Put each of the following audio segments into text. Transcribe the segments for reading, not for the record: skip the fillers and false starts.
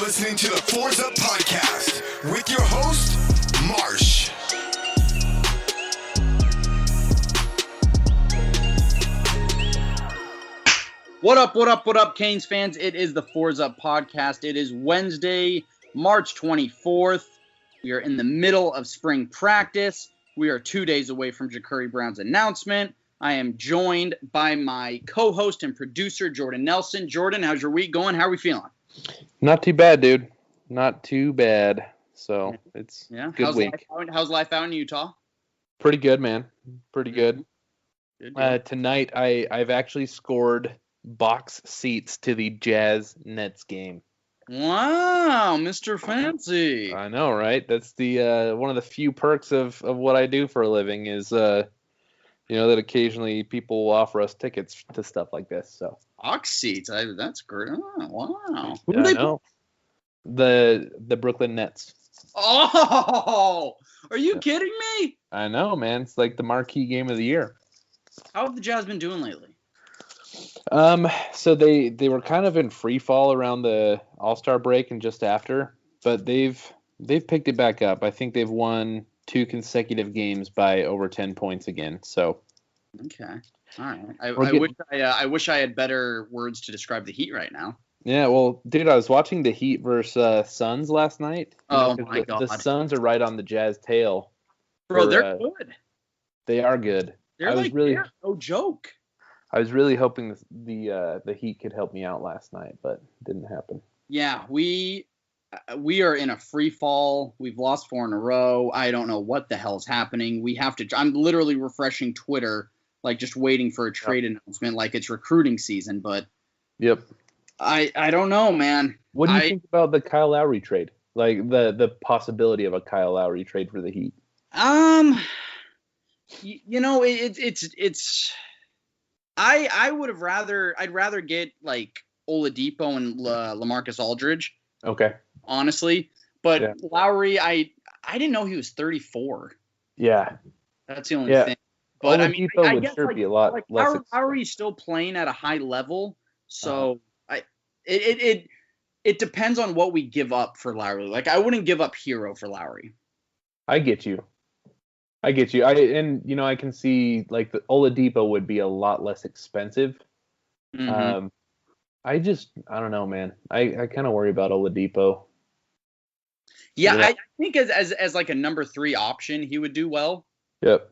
listening to the Fours Up Podcast with your host, Marsh. What up, Canes fans? It is the Fours Up Podcast. It is Wednesday, March 24th. We are in the middle of spring practice. We are 2 days away from Ja'Cory Brown's announcement. I am joined by my co-host and producer, Jordan Nelson. Jordan, how's your week going? How are we feeling? Not too bad, dude. Not too bad. So it's good week. How's life out in Utah? Pretty good, man. Pretty good. Good. Tonight, I've actually scored box seats to the Jazz Nets game. Wow, Mr. Fancy. I know, right? That's the one of the few perks of what I do for a living is that occasionally people will offer us tickets to stuff like this. So Box seats. That's great. Oh, wow. Who do they know? The Brooklyn Nets. Oh, are you kidding me? I know, man. It's like the marquee game of the year. How have the Jazz been doing lately? So they were kind of in free fall around the All-Star break and just after, but they've picked it back up. I think they've won 2 consecutive games by over 10 points again. So okay. All right. I wish I had better words to describe the Heat right now. Yeah, well, dude, I was watching the Heat versus Suns last night. Oh, my God. The Suns are right on the Jazz tail. Bro, they're good. They are good. They're no joke. I was really hoping the Heat could help me out last night, but it didn't happen. Yeah, we are in a free fall. We've lost 4 in a row. I don't know what the hell's happening. I'm literally refreshing Twitter, like just waiting for a trade announcement, like it's recruiting season. But yep, I don't know, man. What do you think about the Kyle Lowry trade? Like the possibility of a Kyle Lowry trade for the Heat? It's. I'd rather get like Oladipo and LaMarcus Aldridge. Okay. Honestly, but Lowry, I didn't know he was 34. Yeah. That's the only thing. But Oladipo I would guess sure be a lot less. Lowry's still playing at a high level, so it depends on what we give up for Lowry. Like I wouldn't give up Hero for Lowry. I get you. I can see like the Oladipo would be a lot less expensive. Mm-hmm. I don't know, man. I kind of worry about Oladipo. Yeah, I think as like a number 3 option, he would do well. Yep.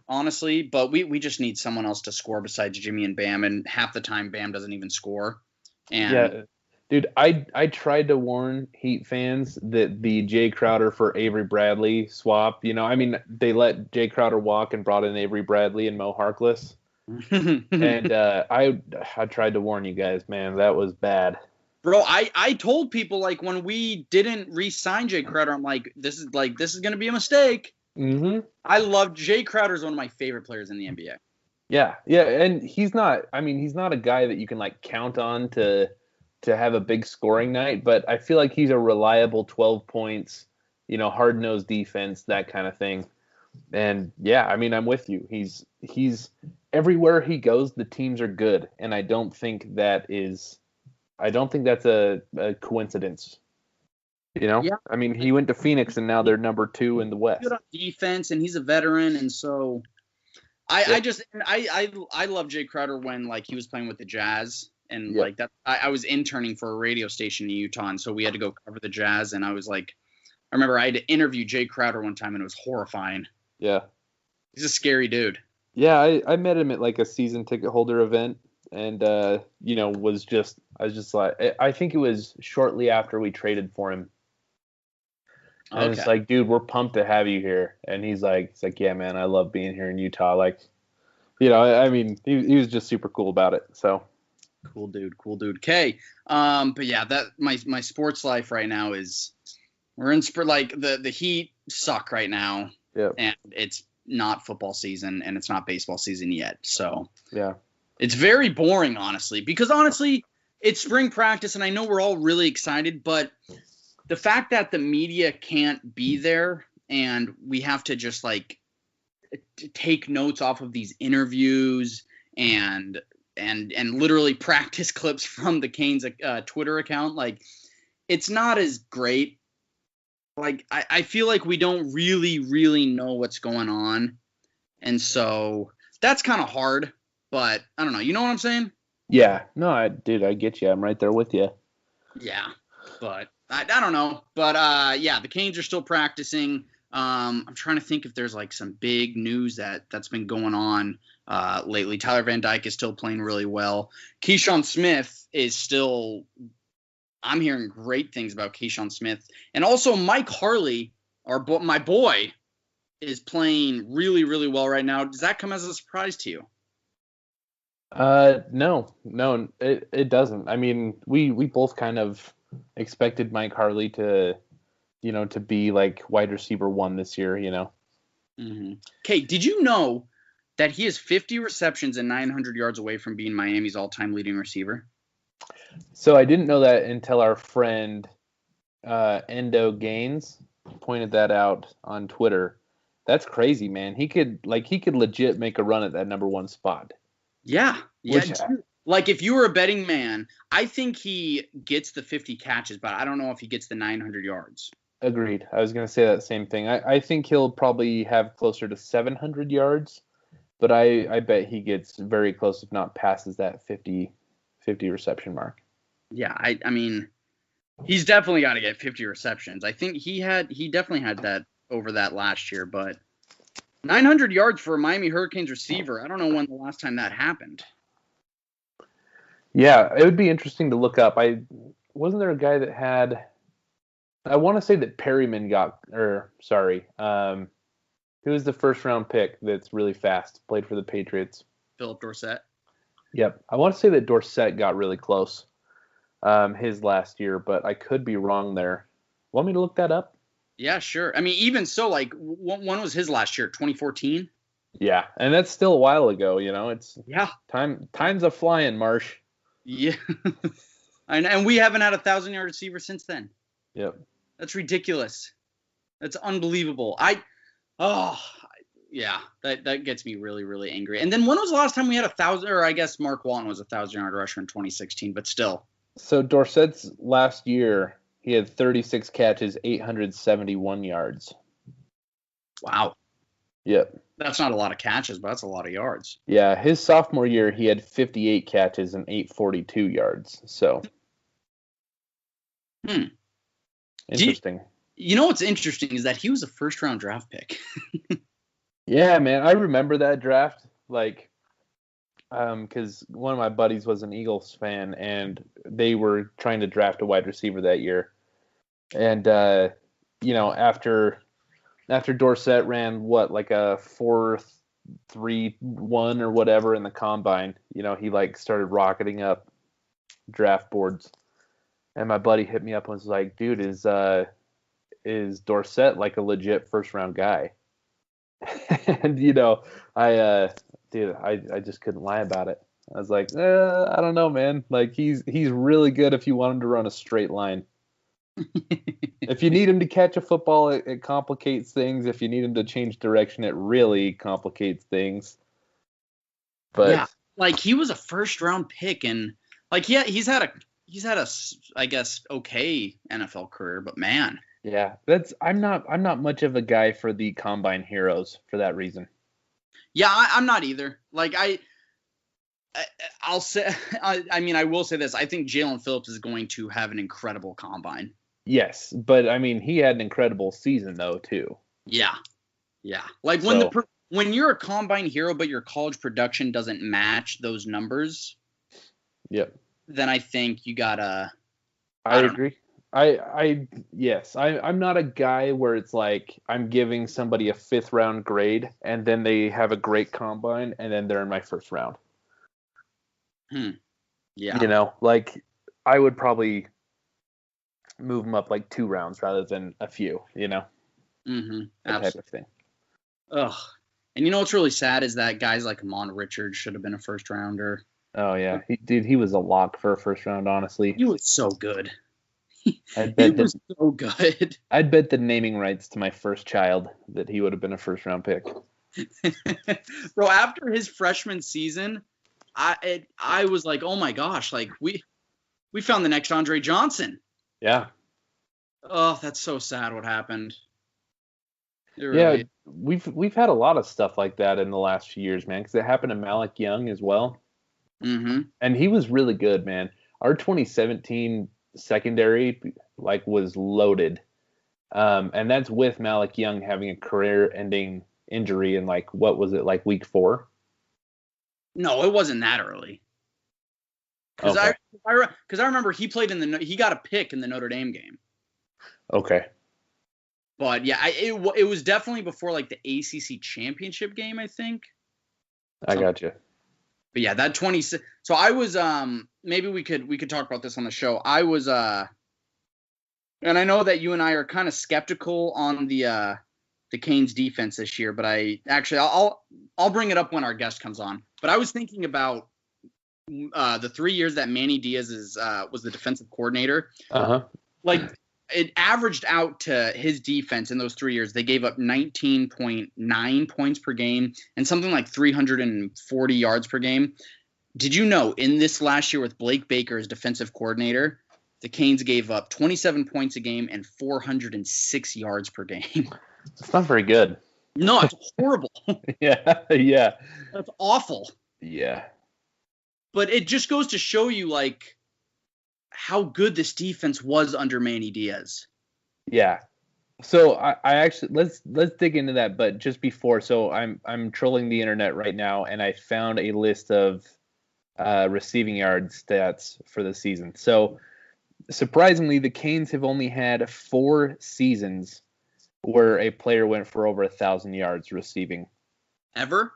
Honestly, but we just need someone else to score besides Jimmy and Bam, and half the time Bam doesn't even score. And yeah. Dude, I tried to warn Heat fans that the Jay Crowder for Avery Bradley swap, they let Jay Crowder walk and brought in Avery Bradley and Mo Harkless. And I tried to warn you guys, man, that was bad. Bro, I told people like when we didn't re-sign Jay Crowder, I'm like, this is going to be a mistake. Mm-hmm. I love Jay Crowder is one of my favorite players in the NBA. Yeah, and he's not a guy that you can like count on to have a big scoring night, but I feel like he's a reliable 12 points, hard-nosed defense, that kind of thing. And yeah, I'm with you. He's everywhere he goes, the teams are good, and I don't think that's a coincidence. Yeah. He went to Phoenix and now they're number 2 in the West. Good on defense, and he's a veteran, and so I love Jay Crowder when like he was playing with the Jazz. And like that, I was interning for a radio station in Utah, and so we had to go cover the Jazz. And I was like, I remember I had to interview Jay Crowder one time, and it was horrifying. Yeah, he's a scary dude. Yeah, I met him at like a season ticket holder event, and I was just like, I think it was shortly after we traded for him. And okay. It's like, dude, we're pumped to have you here, and he's like, yeah, man, I love being here in Utah. Like, he was just super cool about it. So. Cool dude. Okay. But yeah, that my sports life right now is we're in like the Heat suck right now. Yeah. And it's not football season and it's not baseball season yet. So yeah. It's very boring, honestly, because honestly, it's spring practice and I know we're all really excited, but the fact that the media can't be there and we have to just like take notes off of these interviews and literally practice clips from the Canes Twitter account. Like it's not as great. Like, I feel like we don't really know what's going on. And so that's kind of hard, but I don't know. You know what I'm saying? Yeah. No, I get you. I'm right there with you. Yeah, but I don't know. But yeah, the Canes are still practicing. I'm trying to think if there's like some big news that's been going on lately. Tyler Van Dyke is still playing really well. Keyshawn Smith is still. I'm hearing great things about Keyshawn Smith, and also Mike Harley, my boy, is playing really well right now. Does that come as a surprise to you? No, it doesn't. I mean, we both kind of expected Mike Harley to be like wide receiver 1 this year, Mm-hmm. Okay, did you know that he is 50 receptions and 900 yards away from being Miami's all-time leading receiver? So I didn't know that until our friend Endo Gaines pointed that out on Twitter. That's crazy, man. He could legit make a run at that number 1 spot. Yeah. Like, if you were a betting man, I think he gets the 50 catches, but I don't know if he gets the 900 yards. Agreed. I was going to say that same thing. I think he'll probably have closer to 700 yards, but I bet he gets very close, if not passes that 50 reception mark. Yeah, I mean, he's definitely got to get 50 receptions. I think he definitely had that over that last year, but 900 yards for a Miami Hurricanes receiver, I don't know when the last time that happened. Yeah, it would be interesting to look up. Wasn't there a guy that had, I want to say that Perryman who was the first round pick that's really fast, played for the Patriots? Philip Dorsett. Yep. I want to say that Dorsett got really close his last year, but I could be wrong there. Want me to look that up? Yeah, sure. I mean, even so, like, when was his last year? 2014? Yeah, and that's still a while ago, It's time's a flying, Marsh. Yeah. and we haven't had a 1,000-yard receiver since then. Yep. That's ridiculous. That's unbelievable. Yeah, that gets me really angry. And then when was the last time we had 1,000? Or I guess Mark Walton was a 1,000-yard rusher in 2016, but still. So Dorsett's last year, he had 36 catches, 871 yards. Wow. Yep. That's not a lot of catches, but that's a lot of yards. Yeah, his sophomore year, he had 58 catches and 842 yards. So. Interesting. You know what's interesting is that he was a first-round draft pick. Yeah, man, I remember that draft. Like, because one of my buddies was an Eagles fan, and they were trying to draft a wide receiver that year. And after Dorsett ran like a 4.31 or whatever in the combine, he like started rocketing up draft boards. And my buddy hit me up and was like, "Dude, is Dorsett like a legit first round guy?" And I just couldn't lie about it. I was like, I don't know, man. Like he's really good if you want him to run a straight line. If you need him to catch a football, it complicates things. If you need him to change direction, it really complicates things. But yeah, like he was a first round pick, and like he's had a I guess okay NFL career, but man. Yeah, I'm not much of a guy for the combine heroes for that reason. Yeah, I'm not either. Like I'll say, I mean, I will say this. I think Jalen Phillips is going to have an incredible combine. Yes, but I mean, he had an incredible season though too. Yeah. Like when you're a combine hero, but your college production doesn't match those numbers. Yep. Then I think you gotta. I agree. I'm not a guy where it's like I'm giving somebody a 5th round grade and then they have a great combine and then they're in my 1st round. Yeah. Like I would probably move them up like 2 rounds rather than a few, Mm-hmm. That type of thing. Ugh. And you know what's really sad is that guys like Amon Richards should have been a 1st rounder. Oh yeah, he was a lock for a 1st round. Honestly, he was so good. I'd bet the naming rights to my first child that he would have been a 1st round pick. Bro, after his freshman season, I was like, oh my gosh, like we found the next Andre Johnson. Yeah, Oh, that's so sad what happened. It Yeah, really. we've had a lot of stuff like that in the last few years, man, because it happened to Malik Young as well. Mm-hmm. And he was really good, man. Our 2017 secondary was loaded. And that's with Malik Young having a career-ending injury in what was it, like week 4? No, it wasn't that early. Because Okay. I remember he got a pick in the Notre Dame game. Okay. But yeah, it was definitely before like the ACC championship game, I think. I got you. But yeah, that 26. So I was maybe we could talk about this on the show. I was and I know that you and I are kind of skeptical on the Canes defense this year, but I'll bring it up when our guest comes on. But I was thinking about the 3 years that Manny Diaz was the defensive coordinator. Uh-huh. Like it averaged out to his defense in those 3 years. They gave up 19.9 points per game and something like 340 yards per game. Did you know in this last year with Blake Baker as defensive coordinator, the Canes gave up 27 points a game and 406 yards per game? It's not very good. No, it's horrible. Yeah. That's awful. Yeah. But it just goes to show you like how good this defense was under Manny Diaz. Yeah. So I actually let's dig into that, but just before, so I'm trolling the internet right now and I found a list of receiving yard stats for the season. So surprisingly, the Canes have only had 4 seasons where a player went for over 1,000 yards receiving. Ever?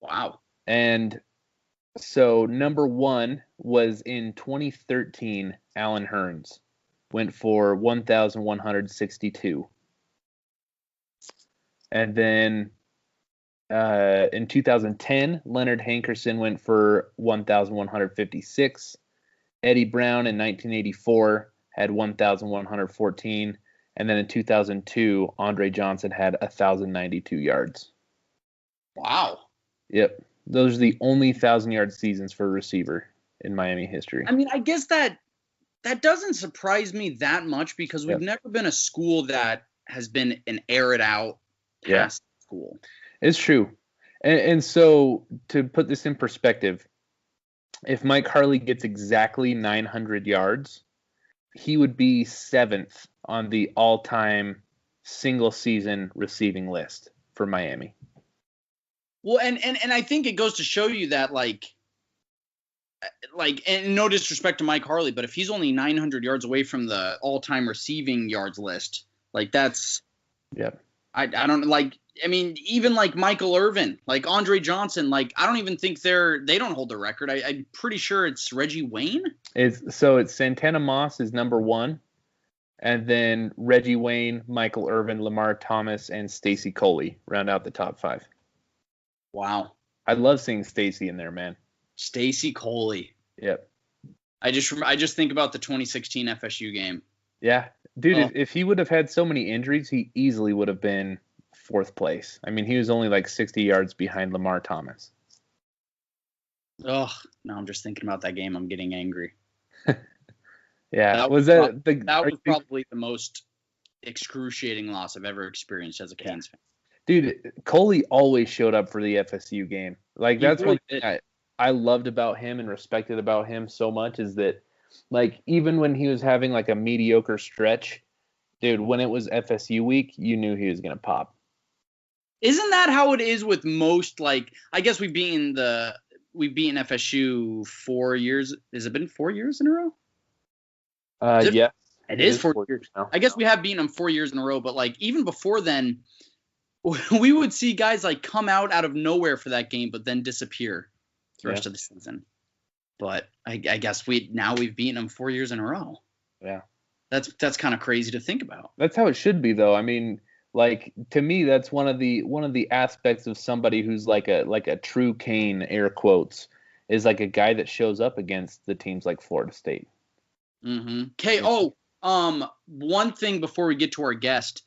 Wow. And so number 1 was in 2013, Alan Hearns went for 1,162. And then in 2010, Leonard Hankerson went for 1,156. Eddie Brown in 1984 had 1,114. And then in 2002, Andre Johnson had 1,092 yards. Wow. Yep. Those are the only 1,000-yard seasons for a receiver in Miami history. I mean, I guess that doesn't surprise me that much because we've never been a school that has been an air it out pass school. It's true. And so to put this in perspective, if Mike Harley gets exactly 900 yards, he would be 7th on the all-time single-season receiving list for Miami. Well, and I think it goes to show you that, like, and no disrespect to Mike Harley, but if he's only 900 yards away from the all-time receiving yards list, like, that's – Yep. I don't – like, I mean, even, like, Michael Irvin, like, Andre Johnson, like, I don't even think they don't hold the record. I'm pretty sure it's Reggie Wayne. It's Santana Moss is number 1, and then Reggie Wayne, Michael Irvin, Lamar Thomas, and Stacy Coley round out the top 5. Wow. I love seeing Stacy in there, man. Stacy Coley. Yep. I just think about the 2016 FSU game. Yeah. Dude, if he would have had so many injuries, he easily would have been 4th place. I mean, he was only like 60 yards behind Lamar Thomas. Oh, now I'm just thinking about that game. I'm getting angry. Yeah. That was probably the most excruciating loss I've ever experienced as a Canes fan. Dude, Coley always showed up for the FSU game. Like, that's one thing I loved about him and respected about him so much is that, like, even when he was having, like, a mediocre stretch, dude, when it was FSU week, you knew he was going to pop. Isn't that how it is with most, like, I guess we've beaten FSU 4 years. Has it been 4 years in a row? Yeah. It is 4 years now. I guess we have beaten them 4 years in a row, but, like, even before then, we would see guys like come out of nowhere for that game, but then disappear the rest of the season. But I guess we've beaten them 4 years in a row. Yeah, that's kind of crazy to think about. That's how it should be, though. I mean, like, to me, that's one of the aspects of somebody who's like a true Cane, air quotes, is like a guy that shows up against the teams like Florida State. Mm-hmm. Okay. One thing before we get to our guest.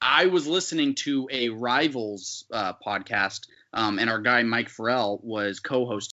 I was listening to a Rivals podcast, and our guy Mike Farrell was co-hosting.